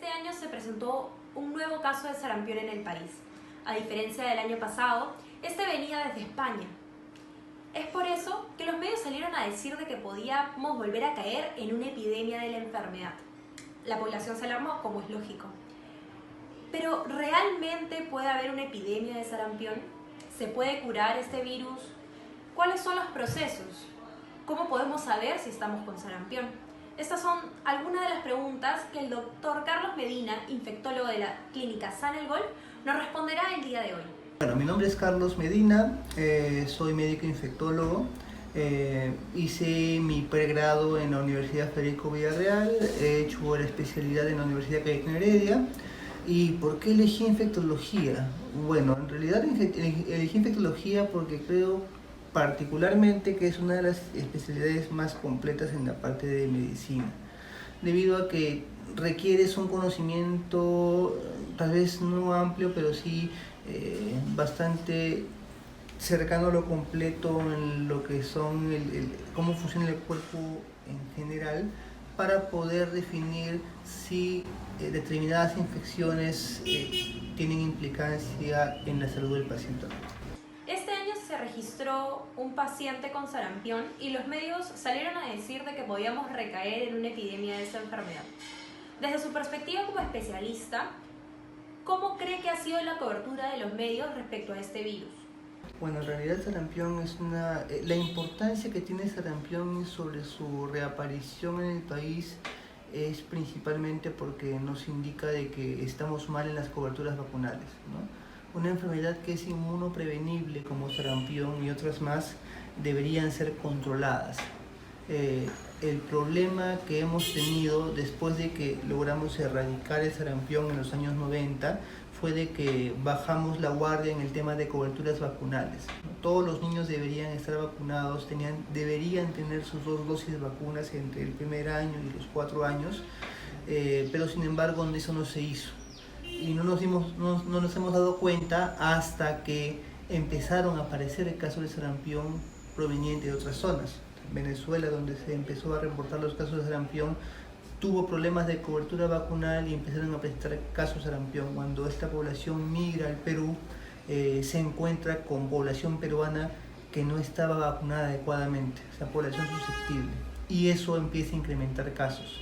este año se presentó un nuevo caso de sarampión en el país. A diferencia del año pasado, este venía desde España. Es por eso que los medios salieron a decir de que podíamos volver a caer en una epidemia de la enfermedad. La población se alarmó, como es lógico. Pero ¿realmente puede haber una epidemia de sarampión? ¿Se puede curar este virus? ¿Cuáles son los procesos? ¿Cómo podemos saber si estamos con sarampión? Estas son algunas de las preguntas que el doctor Carlos Medina, infectólogo de la clínica San El Golf, nos responderá el día de hoy. Bueno, mi nombre es Carlos Medina, soy médico infectólogo, hice mi pregrado en la Universidad Federico Villarreal, he hecho la especialidad en la Universidad Cayetano Heredia. ¿Y por qué elegí infectología? Bueno, en realidad elegí infectología porque creo particularmente que es una de las especialidades más completas en la parte de medicina, debido a que requieres un conocimiento tal vez no amplio, pero sí bastante cercano a lo completo en lo que son cómo funciona el cuerpo en general, para poder definir si determinadas infecciones tienen implicancia en la salud del paciente. Este año se registró un paciente con sarampión y los medios salieron a decir de que podíamos recaer en una epidemia de esta enfermedad. Desde su perspectiva como especialista, ¿cómo cree que ha sido la cobertura de los medios respecto a este virus? Bueno, en realidad sarampión es la importancia que tiene sarampión sobre su reaparición en el país es principalmente porque nos indica de que estamos mal en las coberturas vacunales, ¿no? Una enfermedad que es inmunoprevenible como sarampión y otras más deberían ser controladas. El problema que hemos tenido después de que logramos erradicar el sarampión en los años 90 fue de que bajamos la guardia en el tema de coberturas vacunales. Todos los niños deberían estar vacunados, deberían tener sus 2 dosis de vacunas entre el primer año y los 4 años, pero sin embargo eso no se hizo. Y no nos hemos dado cuenta hasta que empezaron a aparecer casos de sarampión provenientes de otras zonas. Venezuela, donde se empezó a reportar los casos de sarampión, tuvo problemas de cobertura vacunal y empezaron a presentar casos de sarampión. Cuando esta población migra al Perú, se encuentra con población peruana que no estaba vacunada adecuadamente, esa población susceptible, y eso empieza a incrementar casos.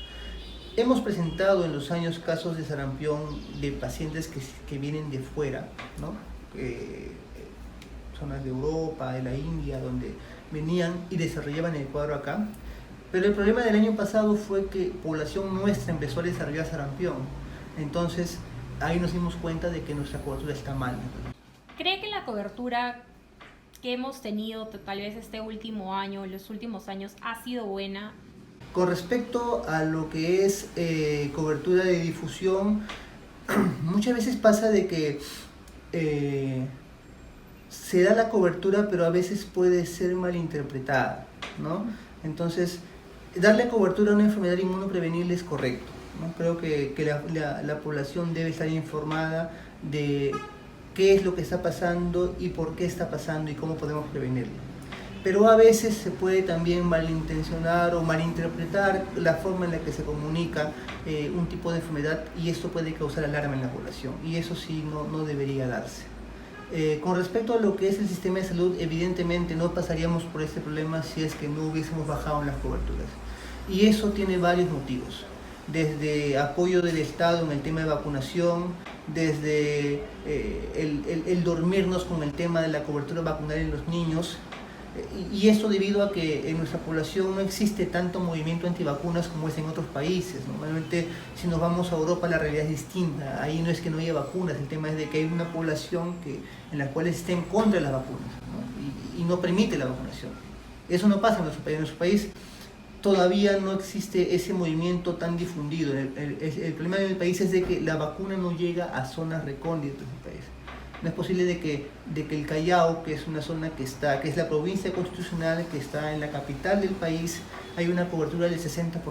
Hemos presentado en los años casos de sarampión de pacientes que vienen de fuera, ¿no? Zonas de Europa, de la India, donde venían y desarrollaban el cuadro acá. Pero el problema del año pasado fue que población nuestra empezó a desarrollar sarampión. Entonces, ahí nos dimos cuenta de que nuestra cobertura está mal. ¿Cree que la cobertura que hemos tenido tal vez este último año, los últimos años, ha sido buena? Con respecto a lo que es cobertura de difusión, muchas veces pasa de que se da la cobertura, pero a veces puede ser malinterpretada, ¿no? Entonces, darle cobertura a una enfermedad inmunoprevenible es correcto, ¿no? Creo que la población debe estar informada de qué es lo que está pasando y por qué está pasando y cómo podemos prevenirlo. Pero a veces se puede también malintencionar o malinterpretar la forma en la que se comunica un tipo de enfermedad, y esto puede causar alarma en la población, y eso sí no debería darse. Con respecto a lo que es el sistema de salud, evidentemente no pasaríamos por este problema si es que no hubiésemos bajado en las coberturas. Y eso tiene varios motivos, desde apoyo del Estado en el tema de vacunación, desde el dormirnos con el tema de la cobertura vacunal en los niños, y eso debido a que en nuestra población no existe tanto movimiento antivacunas como es en otros países. Normalmente, si nos vamos a Europa, la realidad es distinta. Ahí no es que no haya vacunas, el tema es de que hay una población en la cual está en contra de las vacunas, ¿no? Y no permite la vacunación. Eso no pasa en nuestro país. En nuestro país todavía no existe ese movimiento tan difundido. El problema del país es de que la vacuna no llega a zonas recónditas del país. No es posible de que el Callao, que es una zona que es la provincia constitucional, que está en la capital del país, hay una cobertura del 60%.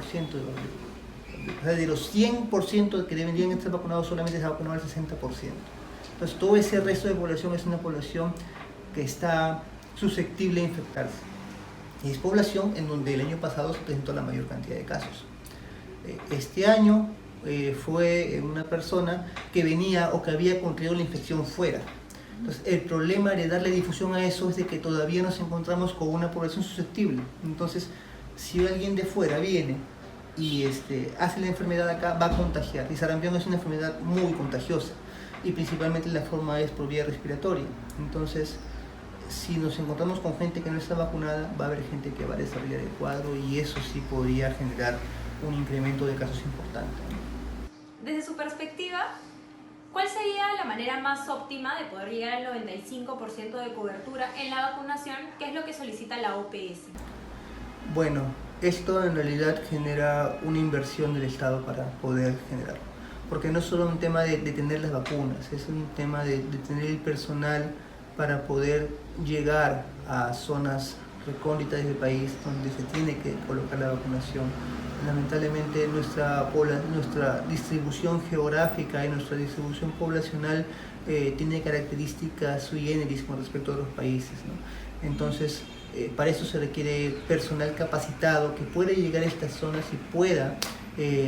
O sea, de los 100% que deberían estar vacunados, solamente se ha vacunado el 60%. Entonces, todo ese resto de población es una población que está susceptible a infectarse. Y es población en donde el año pasado se presentó la mayor cantidad de casos. Este año fue una persona que venía o que había contraído la infección fuera. Entonces, el problema de darle difusión a eso es de que todavía nos encontramos con una población susceptible. Entonces, si alguien de fuera viene y hace la enfermedad acá, va a contagiar. Y sarampión es una enfermedad muy contagiosa y principalmente la forma es por vía respiratoria. Entonces, si nos encontramos con gente que no está vacunada, va a haber gente que va a desarrollar el cuadro y eso sí podría generar un incremento de casos importante. Desde su perspectiva, ¿cuál sería la manera más óptima de poder llegar al 95% de cobertura en la vacunación, que es lo que solicita la OPS? Bueno, esto en realidad genera una inversión del Estado para poder generarlo. Porque no es solo un tema de tener las vacunas, es un tema de tener el personal para poder llegar a zonas recónditas del país donde se tiene que colocar la vacunación. Lamentablemente nuestra distribución geográfica y nuestra distribución poblacional tiene características sui generis con respecto a otros países, ¿no? Entonces, para eso se requiere personal capacitado que pueda llegar a estas zonas y pueda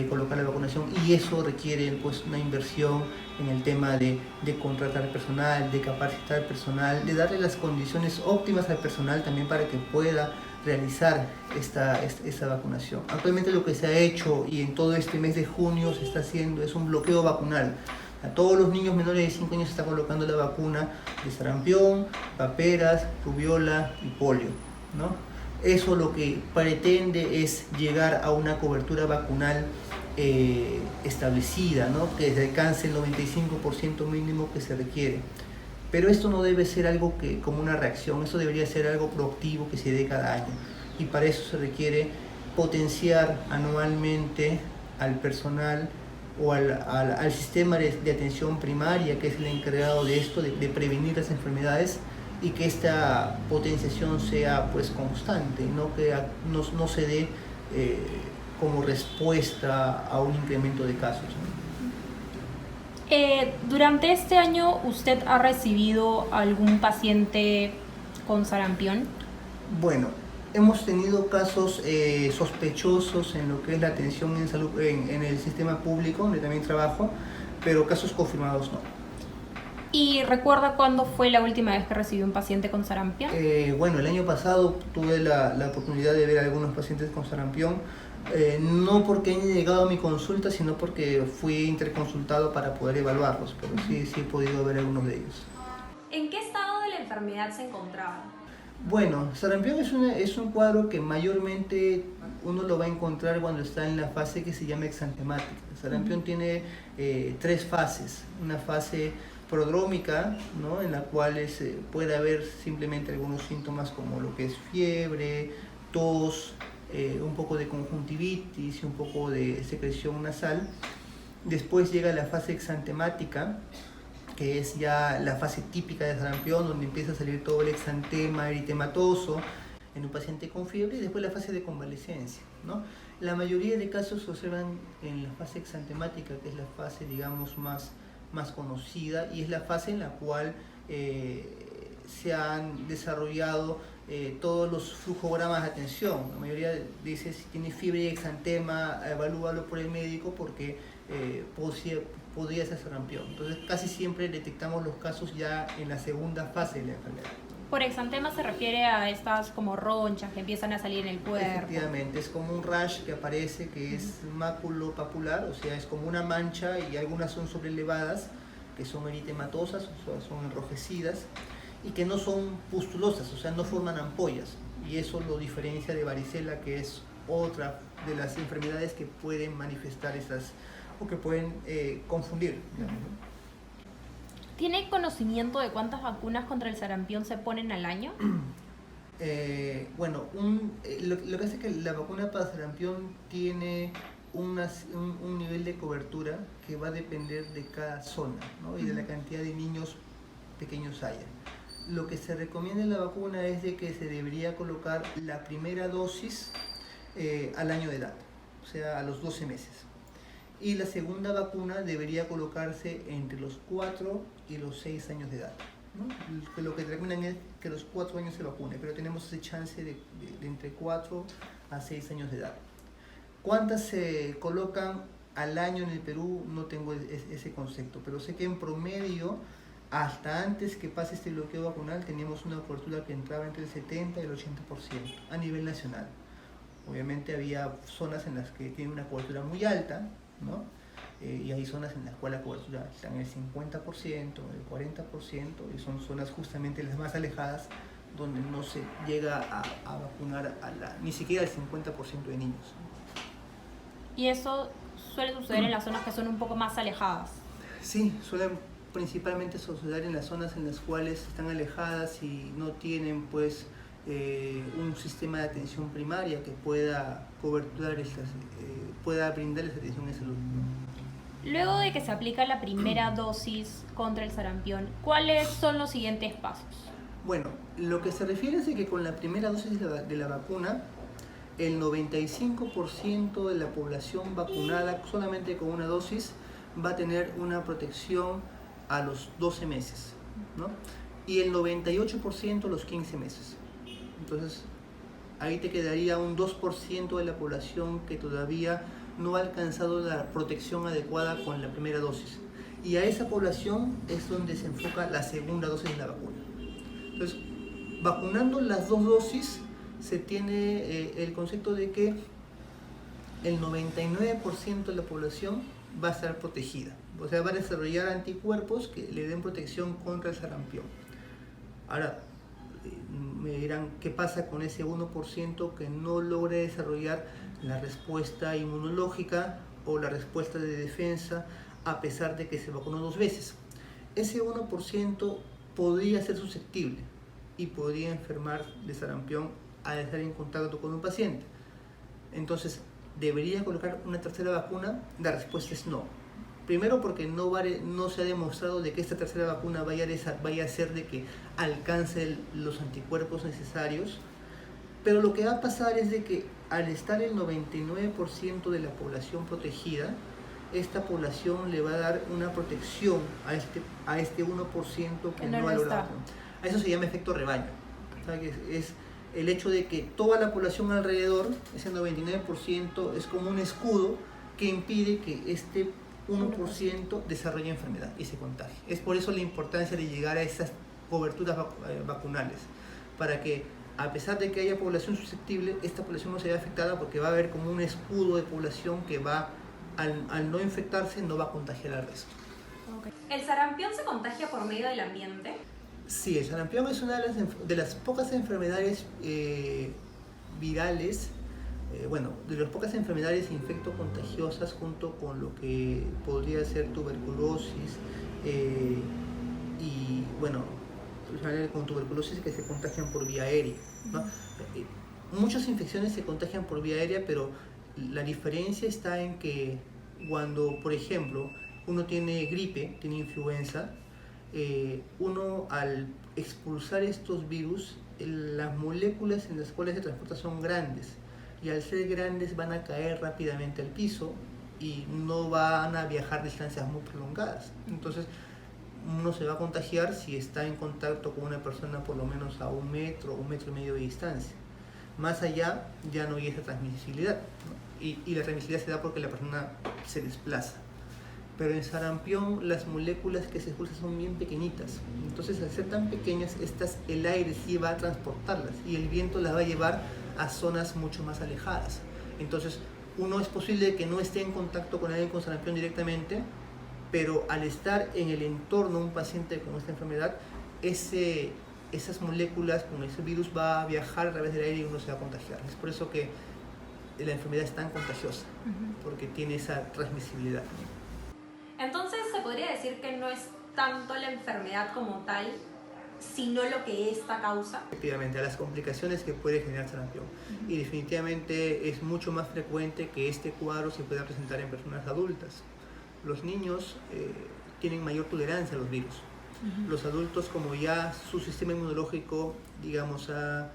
colocar la vacunación, y eso requiere pues una inversión en el tema de contratar personal, de capacitar personal, de darle las condiciones óptimas al personal también para que pueda realizar esta vacunación. Actualmente lo que se ha hecho y en todo este mes de junio se está haciendo es un bloqueo vacunal. A todos los niños menores de 5 años se está colocando la vacuna de sarampión, paperas, rubiola y polio, ¿no? Eso lo que pretende es llegar a una cobertura vacunal establecida, ¿no? Que alcance el 95% mínimo que se requiere. Pero esto no debe ser algo como una reacción, esto debería ser algo proactivo que se dé cada año. Y para eso se requiere potenciar anualmente al personal o al sistema de atención primaria, que es el encargado de esto, de prevenir las enfermedades, y que esta potenciación sea pues constante, no que no se dé como respuesta a un incremento de casos, ¿no? Durante este año, ¿usted ha recibido algún paciente con sarampión? Bueno, hemos tenido casos sospechosos en lo que es la atención en salud en el sistema público, donde también trabajo, pero casos confirmados no. ¿Y recuerda cuándo fue la última vez que recibió un paciente con sarampión? Bueno, el año pasado tuve la oportunidad de ver a algunos pacientes con sarampión, no porque hayan llegado a mi consulta, sino porque fui interconsultado para poder evaluarlos, pero sí he podido ver algunos de ellos. ¿En qué estado de la enfermedad se encontraba? Bueno, sarampión es un cuadro que mayormente uno lo va a encontrar cuando está en la fase que se llama exantemática. El sarampión tiene 3 fases. Una fase prodrómica, ¿no? En la cual puede haber simplemente algunos síntomas como lo que es fiebre, tos, un poco de conjuntivitis y un poco de secreción nasal. Después llega la fase exantemática, que es ya la fase típica de sarampión, donde empieza a salir todo el exantema eritematoso en un paciente con fiebre, y después la fase de convalescencia, ¿no? La mayoría de casos se observan en la fase exantemática, que es la fase, digamos, más conocida, y es la fase en la cual se han desarrollado todos los flujogramas de atención. La mayoría dice, si tiene fiebre y exantema, evalúalo por el médico porque podría ser sarampión. Entonces casi siempre detectamos los casos ya en la segunda fase de la enfermedad. Por exantema se refiere a estas como ronchas que empiezan a salir en el cuerpo. Efectivamente, es como un rash que aparece, que es máculo-papular, o sea, es como una mancha, y algunas son sobrelevadas, que son eritematosas, o sea, son enrojecidas, y que no son pustulosas, o sea, no forman ampollas, y eso lo diferencia de varicela, que es otra de las enfermedades que pueden manifestar estas, o que pueden confundir, digamos, ¿no? ¿Tiene conocimiento de cuántas vacunas contra el sarampión se ponen al año? Bueno, lo que hace es que la vacuna para sarampión tiene un nivel de cobertura que va a depender de cada zona, ¿no? Y de la cantidad de niños pequeños haya. Lo que se recomienda en la vacuna es de que se debería colocar la primera dosis al año de edad, o sea, a los 12 meses. Y la segunda vacuna debería colocarse entre los 4 y los 6 años de edad, ¿no? Lo que recomiendan es que a los 4 años se vacune, pero tenemos ese chance de entre 4 a 6 años de edad. ¿Cuántas se colocan? al año en el Perú no tengo ese concepto, pero sé que en promedio, hasta antes que pase este bloqueo vacunal, teníamos una cobertura que entraba entre el 70 y el 80% a nivel nacional. Obviamente había zonas en las que tiene una cobertura muy alta, ¿no? Y hay zonas en las cuales la cobertura está en el 50%, el 40%, y son zonas justamente las más alejadas donde no se llega a vacunar ni siquiera el 50% de niños. Y eso suele suceder en las zonas que son un poco más alejadas. Sí, suelen principalmente suceder en las zonas en las cuales están alejadas y no tienen pues un sistema de atención primaria que pueda pueda brindarles atención en salud, ¿no? Luego de que se aplica la primera dosis contra el sarampión, ¿cuáles son los siguientes pasos? Bueno, lo que se refiere es de que con la primera dosis de la vacuna, el 95% de la población vacunada solamente con una dosis va a tener una protección a los 12 meses, ¿no? Y el 98% a los 15 meses. Entonces, ahí te quedaría un 2% de la población que todavía no ha alcanzado la protección adecuada con la primera dosis. Y a esa población es donde se enfoca la segunda dosis de la vacuna. Entonces, vacunando las dos dosis, se tiene el concepto de que el 99% de la población va a estar protegida. O sea, va a desarrollar anticuerpos que le den protección contra el sarampión. Ahora, me dirán, ¿qué pasa con ese 1% que no logra desarrollar la respuesta inmunológica o la respuesta de defensa a pesar de que se vacunó 2 veces? Ese 1% podría ser susceptible y podría enfermar de sarampión al estar en contacto con un paciente. Entonces, ¿debería colocar una tercera vacuna? La respuesta es no. Primero porque no se ha demostrado de que esta tercera vacuna vaya a hacer de que alcance los anticuerpos necesarios, pero lo que va a pasar es de que al estar el 99% de la población protegida, esta población le va a dar una protección a este 1% que no ha logrado. A eso se llama efecto rebaño. O sea, que es el hecho de que toda la población alrededor, ese 99%, es como un escudo que impide que este 1% desarrolle enfermedad y se contagie. Es por eso la importancia de llegar a esas coberturas vacunales, para que a pesar de que haya población susceptible, esta población no se vea afectada, porque va a haber como un escudo de población que va, al no infectarse, no va a contagiar al resto. Okay. ¿El sarampión se contagia por medio del ambiente? Sí, el sarampión es una de las pocas enfermedades virales, de las pocas enfermedades infectocontagiosas, junto con lo que podría ser tuberculosis y con tuberculosis que se contagian por vía aérea, ¿no? Muchas infecciones se contagian por vía aérea, pero la diferencia está en que cuando, por ejemplo, uno tiene gripe, tiene influenza, uno al expulsar estos virus, las moléculas en las cuales se transporta son grandes, y al ser grandes van a caer rápidamente al piso y no van a viajar distancias muy prolongadas. Entonces uno se va a contagiar si está en contacto con una persona por lo menos a 1 metro, 1,5 metros de distancia. Más allá ya no hay esa transmisibilidad, ¿no? Y la transmisibilidad se da porque la persona se desplaza. Pero en sarampión las moléculas que se expulsan son bien pequeñitas. Entonces, al ser tan pequeñas, el aire sí va a transportarlas y el viento las va a llevar a zonas mucho más alejadas. Entonces, uno es posible que no esté en contacto con alguien con sarampión directamente, pero al estar en el entorno de un paciente con esta enfermedad, esas moléculas con ese virus va a viajar a través del aire y uno se va a contagiar. Es por eso que la enfermedad es tan contagiosa, porque tiene esa transmisibilidad. Entonces, se podría decir que no es tanto la enfermedad como tal, sino lo que esta causa. Efectivamente, a las complicaciones que puede generar sarampión. Y definitivamente es mucho más frecuente que este cuadro se pueda presentar en personas adultas. Los niños tienen mayor tolerancia a los virus. Los adultos, como ya su sistema inmunológico, digamos, ha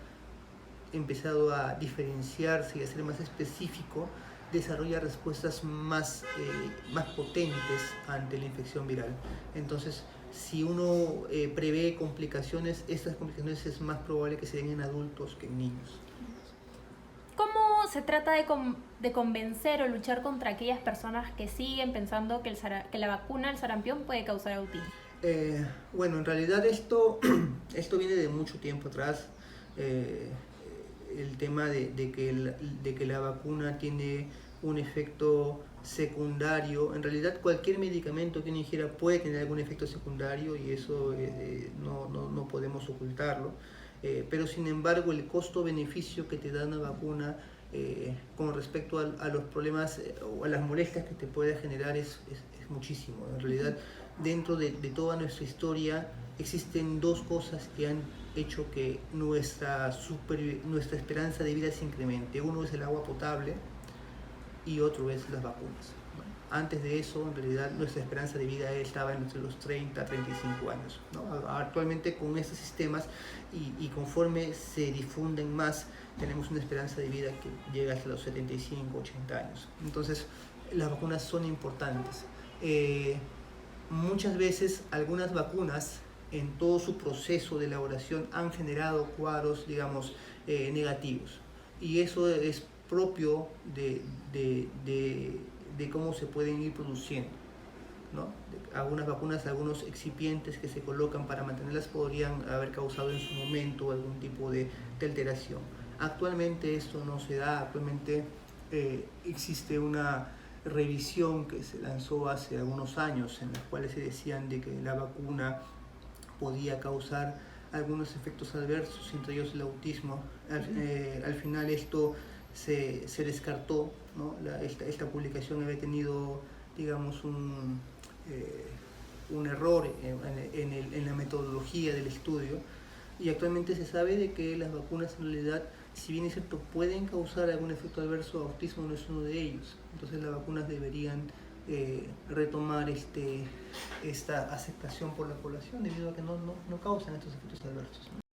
empezado a diferenciarse y a ser más específico, desarrolla respuestas más potentes ante la infección viral. Entonces, si uno prevé complicaciones, estas complicaciones es más probable que se den en adultos que en niños. ¿Cómo se trata de convencer o luchar contra aquellas personas que siguen pensando que la vacuna del sarampión puede causar autismo? Bueno, en realidad esto viene de mucho tiempo atrás. El tema de que la vacuna tiene un efecto secundario. En realidad cualquier medicamento que uno ingiera puede tener algún efecto secundario y eso no podemos ocultarlo. Pero sin embargo el costo-beneficio que te da una vacuna con respecto a los problemas o a las molestias que te puede generar es muchísimo. En realidad dentro de toda nuestra historia existen dos cosas que han hecho que nuestra esperanza de vida se incremente. Uno es el agua potable y otro es las vacunas, ¿no? Antes de eso, en realidad, nuestra esperanza de vida estaba entre los 30 a 35 años, ¿no? Actualmente con estos sistemas y conforme se difunden más, tenemos una esperanza de vida que llega hasta los 75, 80 años. Entonces, las vacunas son importantes. Muchas veces algunas vacunas en todo su proceso de elaboración han generado cuadros, digamos, negativos. Y eso es propio de cómo se pueden ir produciendo, ¿no? Algunas vacunas, algunos excipientes que se colocan para mantenerlas podrían haber causado en su momento algún tipo de alteración. Actualmente esto no se da. Actualmente existe una revisión que se lanzó hace algunos años en las cuales se decían de que la vacuna podía causar algunos efectos adversos, entre ellos el autismo. Al final esto se descartó, ¿no? Esta publicación había tenido, digamos, un error en la metodología del estudio, y actualmente se sabe de que las vacunas en realidad, si bien es cierto, pueden causar algún efecto adverso. Autismo no es uno de ellos. Entonces las vacunas deberían retomar esta aceptación por la población debido a que no causan estos efectos adversos, ¿no?